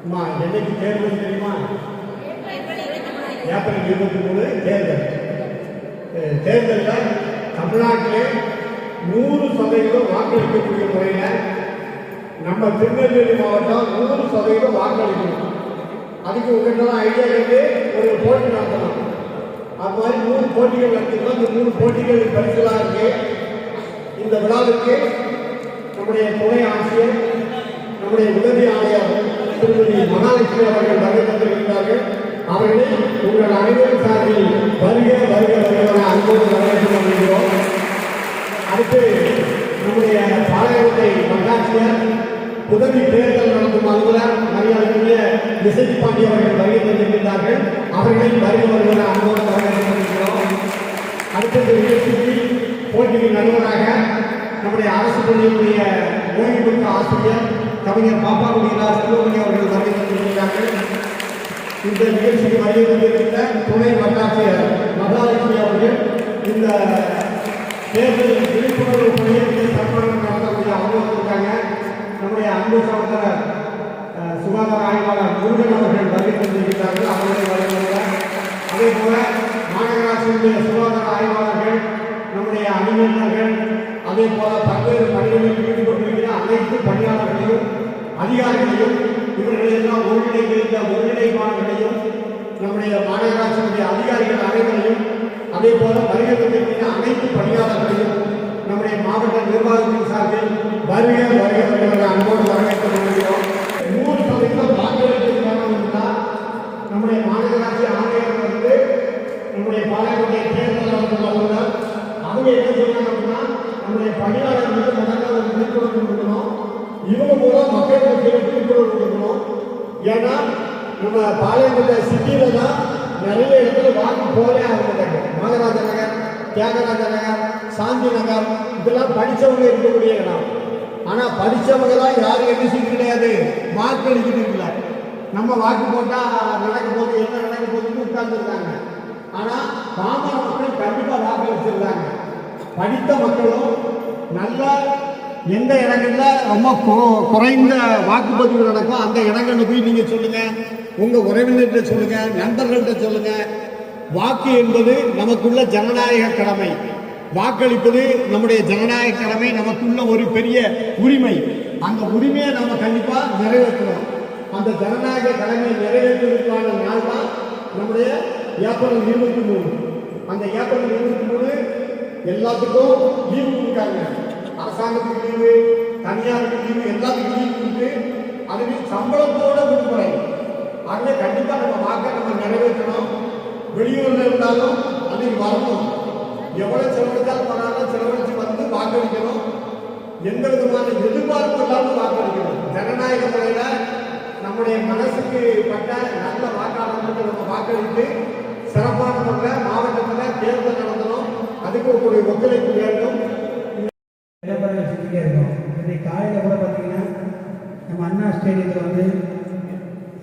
அம்மா என்னைக்கு தேர்தல் தெரியுமா? ஏப்ரல் 23 தேர்தல். தேர்தலில் தமிழ்நாட்டிலே 100% வாக்களிக்கக்கூடிய முறையில் நம்ம திருநெல்வேலி மாவட்டம் 100% வாக்களிக்கணும். அதுக்கு உங்கள்கிட்ட ஐடியா இருந்து ஒரு போட்டி நடத்தணும். அது மாதிரி 3 போட்டிகள் நடத்திக்கலாம். இந்த 3 போட்டிகள் பரிசுகளாக இருக்கு. இந்த விழாவுக்கு நம்முடைய துணை ஆட்சியர், நம்முடைய உதவி ஆணையர் திருமதி மகாலட்சுமி அவர்கள் வருகை தந்திருக்கிறார்கள். அவர்களை உங்கள் அனைவரும் சார்பில் வருக வருக வருகிற அன்போடு வரவேற்றுக் கொள்கிறோம். அடுத்து நம்முடைய பாளையங்கோட்டை வட்டாட்சியர், உதவி தேர்தல் நடத்தும் அலுவலர் மரியாதைக்குரிய இசைக்கு பாண்டி அவர்கள் வருகை தந்திருக்கிறார்கள். அவர்களை வருகை வருகிற அன்போடு வரவேற்றுக் கொள்கிறோம். அடுத்தது நிகழ்ச்சிக்கு போட்டிக்கு நடுவராக நம்முடைய அரசு பள்ளியினுடைய ஓய்வு பெற்ற ஆசிரியர் கவிஞர் பாப்பாக்குடியிலா செல்வமணி அவர்கள் வருகை தந்திருக்கிறார்கள். இந்த நிகழ்ச்சிக்கு வருகை தந்திருக்கின்ற துணை வட்டாட்சியர் மகாலட்சுமி அவர்கள் இந்த தேர்தலில் விழிப்புணர்வு பணியை சம்பளம் நடத்தக்கூடிய அவங்க இருக்காங்க. நம்முடைய அன்பு சகோதரர் சுகாதார ஆய்வாளர் முருகன் அவர்கள் வருகை தந்திருக்கிறார்கள். அவர்களை வரவேற்கிறார். அதே போல மாநகராட்சியினுடைய சுகாதார ஆய்வாளர்கள், நம்முடைய அணிவர்கள், அதே போல பல்வேறு பணிகளில் ஈடுபட்டிருக்கிற அனைத்து பணியாளர்களையும் அதிகாரிகளையும் இவர்களெல்லாம் ஒருங்கிணைந்த ஒருங்கிணைப்பாளர்களையும் நம்முடைய மாநகராட்சியினுடைய அதிகாரிகள் அனைவரையும், அதே போல வருகை தந்திருக்கிற அனைத்து பணியாளர்களையும் நம்முடைய மாவட்ட நிர்வாகத்தின் சார்பில் வருக வருகை வருகிற அன்போடு வரவேற்றுக் கொள்கிறோம். 100% வாக்களிப்பது காரணம்னா நம்முடைய மாநகராட்சி ஆணையர் வந்து நம்முடைய பாளையங்கோட்டை தேர்தல் நடத்தும் அலுவலர் அவங்க என்ன சொல்றாங்க அப்படின்னா, நம்முடைய பணியாளர்களுக்கு முதல்ல ஒரு விழிப்புணர்வு கொடுக்கணும். இவங்க மூலம் மக்கள் மத்தியில் விழிப்புணர்வு கொடுக்கணும். ஏன்னா நம்ம பாளையங்கோட்டை சிட்டியில தான் நிறைய இடத்துல வாக்கு போலே ஆரம்பிட்டாங்க. மகாராஜ நகர், தியாகராஜ நகர், சாந்தி நகர் இதெல்லாம் படித்தவங்க இருக்கக்கூடிய இடம். ஆனால் படித்தவங்க தான் யாரும் என்ன செய்ய கிடையாது, வாக்களிக்கிறது இல்லை. நம்ம வாக்கு போட்டால் நடக்க போது என்ன நடக்க போகுதுன்னு உட்கார்ந்துருக்காங்க. ஆனால் பாமர மக்கள் கண்டிப்பாக வாக்களிச்சிருக்காங்க. படித்த மக்களும் நல்லா எந்த இடங்கள்ல ரொம்ப குறைந்த வாக்குப்பதிவு நடக்கும் அந்த இடங்கள்ல போய் நீங்கள் சொல்லுங்கள், உங்கள் உறவினர்கிட்ட சொல்லுங்கள், நண்பர்கள்ட்ட சொல்லுங்கள். வாக்கு என்பது நமக்குள்ள ஜனநாயக கடமை. வாக்களிப்பது நம்முடைய ஜனநாயக கடமை, நமக்குள்ள ஒரு பெரிய உரிமை. அந்த உரிமையை நம்ம கண்டிப்பாக நிறைவேற்றணும். அந்த ஜனநாயக கடமையை நிறைவேற்றுவதற்கான நாள் தான் நம்முடைய ஏப்ரல் 23. அந்த ஏப்ரல் 23 எல்லாத்துக்கும் லீவு கொடுக்காங்க. அரசாங்கத்துக்கு லீவு, தனியாருக்கு லீவு, எல்லாத்துக்கும் லீவு கொடுத்து அதுக்கு சம்பளத்தோட விடுமுறை. ஆகவே கண்டிப்பாக நம்ம வாக்கை நம்ம நிறைவேற்றணும். வெளியூரில் இருந்தாலும் அன்னைக்கு வரணும். எவ்வளோ செலவழித்தாலும் பரவாயில்ல, செலவழித்து வந்து வாக்களிக்கணும். எந்த விதமான எதிர்பார்ப்பு இல்லாமல் வாக்களிக்கணும். ஜனநாயக முறையில் நம்முடைய மனசுக்கு பட்ட நல்ல வாக்காளர்களுக்கு நம்ம வாக்களித்து சிறப்பான முறையில் மாவட்டத்தில் தேர்தல் நடத்தணும். அதுக்கு உங்களுடைய ஒத்துழைப்பு வேண்டும். விளம்பரங்கள் செஞ்சுட்டே இருக்கோம். இன்றைக்கு காலையில் கூட பார்த்தீங்கன்னா நம்ம அண்ணா ஸ்டேடியத்தில் வந்து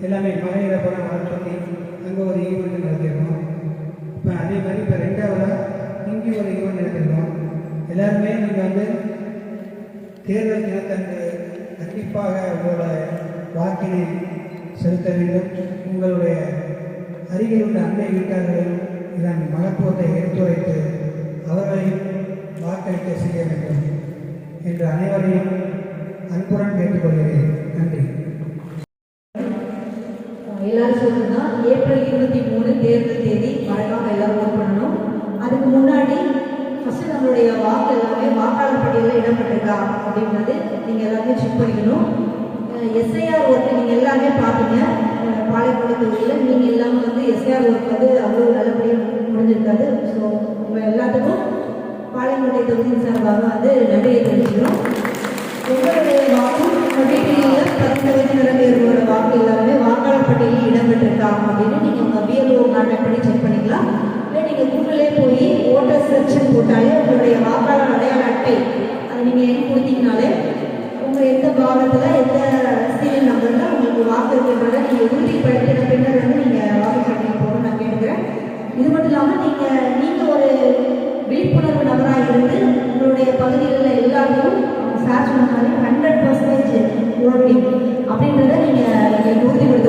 எல்லாமே மலையில போன வளர்ச்சி அங்கே ஒரு ஈவெண்ட் நடத்திருக்கோம். இப்போ அதே மாதிரி இப்போ 2வது இங்கே ஒரு ஈவெண்ட் நடத்திருக்கோம். எல்லாருமே நீங்கள் வந்து தேர்தல் தினத்தன்று கண்டிப்பாக உங்களோட வாக்கினை செலுத்த வேண்டும். உங்களுடைய அருகில் உள்ள அண்டை வீட்டார்களையும் இதன் மகத்துவத்தை எடுத்துரைத்து அவர்களையும் வாக்களிக்க செய்ய வேண்டும் என்று அனைவரையும் அன்புடன் கேட்டுக்கொள்கிறேன். நன்றி. எல்லாரும் சொல்லணும்னா ஏப்ரல் 23 தேர்தல் தேதி மறக்காம எல்லாரும் ஓட் பண்ணணும். அதுக்கு முன்னாடி ஃபர்ஸ்ட் நம்மளுடைய வாக்கு எல்லாமே வாக்காளர் பட்டியலில் இடம்பெற்றிருக்கா அப்படின்றது நீங்கள் எல்லாமே செக் பண்ணிக்கணும். எஸ்ஐஆர் ஒர்க்கு நீங்கள் எல்லாமே பார்ப்பீங்க. பாளையங்கோட்டை தொகுதியில் நீங்கள் எல்லாமே வந்து எஸ்ஐஆர் ஒர்க் வந்து அவ்வளோ நல்லபடியாக முடிஞ்சிருக்காது. ஸோ உங்கள் எல்லாத்துக்கும் பாளையங்கோட்டை தொகுதியின் சார்பாக வந்து நன்றியை தெரிவிக்கிறோம். உங்களுடைய வாக்கு வீட்டில் 10 வயது நிரம்பியவர்களோட வாக்கு எல்லாமே வாக்காளர் பட்டியலில் இடம்பெற்றிருக்கா அப்படின்னு நீங்கள் உங்கள் பிஎல்ஓ கான்டாக்ட் பண்ணி செக் பண்ணிக்கலாம். இல்லை நீங்கள் கூகுளே போய் ஓட்டர் செக்ஷன் போட்டாலே உங்களுடைய வாக்காளர் அடையாள அட்டை அதை நீங்கள் எங்கே கொடுத்தீங்கனாலே உங்கள் எந்த பாகத்தில் எந்த சீரியல் நம்பரில் உங்களுக்கு வாக்கு இருக்கின்றதை நீங்கள் உறுதிப்படுத்தின பின்னர் வந்து நீங்கள் வாக்குச்சாவடிக்கு போகணும்னு நான் கேட்குறேன். இது மட்டும் இல்லாமல் நீங்கள் ஒரு விழிப்புணர்வு நபராக இருந்து உங்களுடைய பகுதிகளில் எல்லாத்தையும் சார் சொன்ன மாதிரி 100% ஓட்டிங் அப்படின்றத நீங்கள் உறுதிப்படுத்த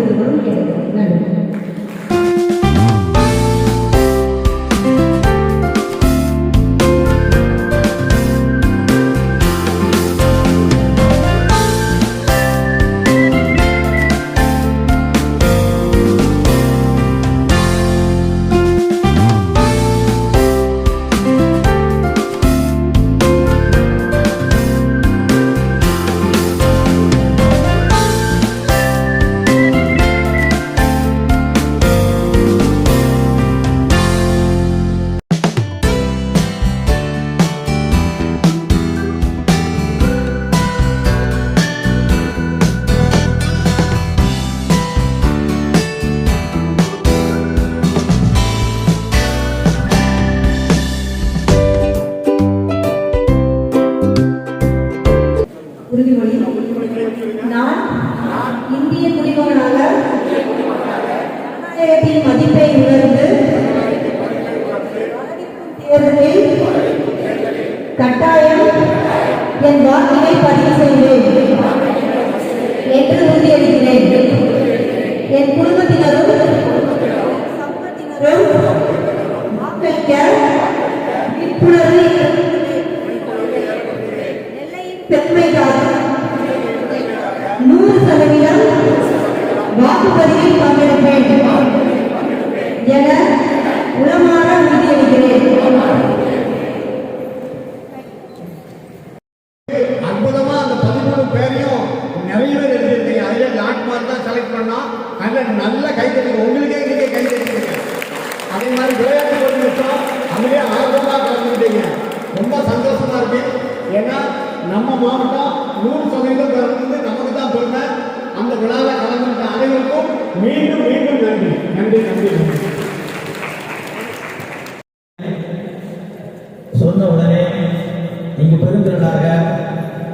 இந்திய குடிமகனாக ஜனநாயகத்தின் மதிப்பை உணர்ந்து தேர்தலில் கட்டாயம் என் வாக்கினை பதிவு செய்வேன் என்று உறுதியளிக்கிறேன். என் குடும்பத்தினரும் சம்பத்தினரும் வாக்களிக்க விழிப்புணர்வு நெல்லையின் பெருமைக்காக 100% வாக்குப்பதிவில் பங்கெடுப்பேன் என உளமாற உறுதியளிக்கிறேன். அற்புதமா அந்த 13 பேரையும் நிறைய பேர் எழுதியிருக்கீங்க. அதுல லாட்மார்க் தான் செலக்ட் பண்ணோம். அதில் நல்ல கைத்தறி உங்களுக்கே நீங்க கைத்தறிங்க. அதே மாதிரி விளையாட்டு போட்டி வச்சோம். அதுலேயே ஆர்வமாக கலந்துக்கிட்டீங்க. ரொம்ப சந்தோஷமா இருக்கு. ஏன்னா நம்ம மாவட்டம் 100% பிறந்தது நமக்கு தான் பெருமை. அந்த விழாவில் கலந்துக்கிட்ட அனைவருக்கும் மீண்டும் மீண்டும் நன்றி நன்றி நன்றி நன்றி. சொன்ன உடனே இங்கு பெருந்திரளாக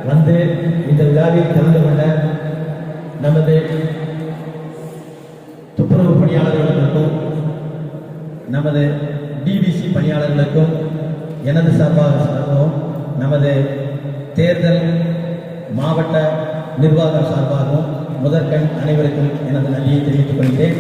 வந்து இந்த விழாவில் கலந்து கொண்ட நமது துப்புரவு பணியாளர்களுக்கும் நமது டிபிசி பணியாளர்களுக்கும் எனது சார்பாகவும் நமது தேர்தல் மாவட்ட நிர்வாகம் சார்பாகவும் முதற்கண் அனைவருக்கும் எனது நன்றியை தெரிவித்துக் கொள்கிறேன்.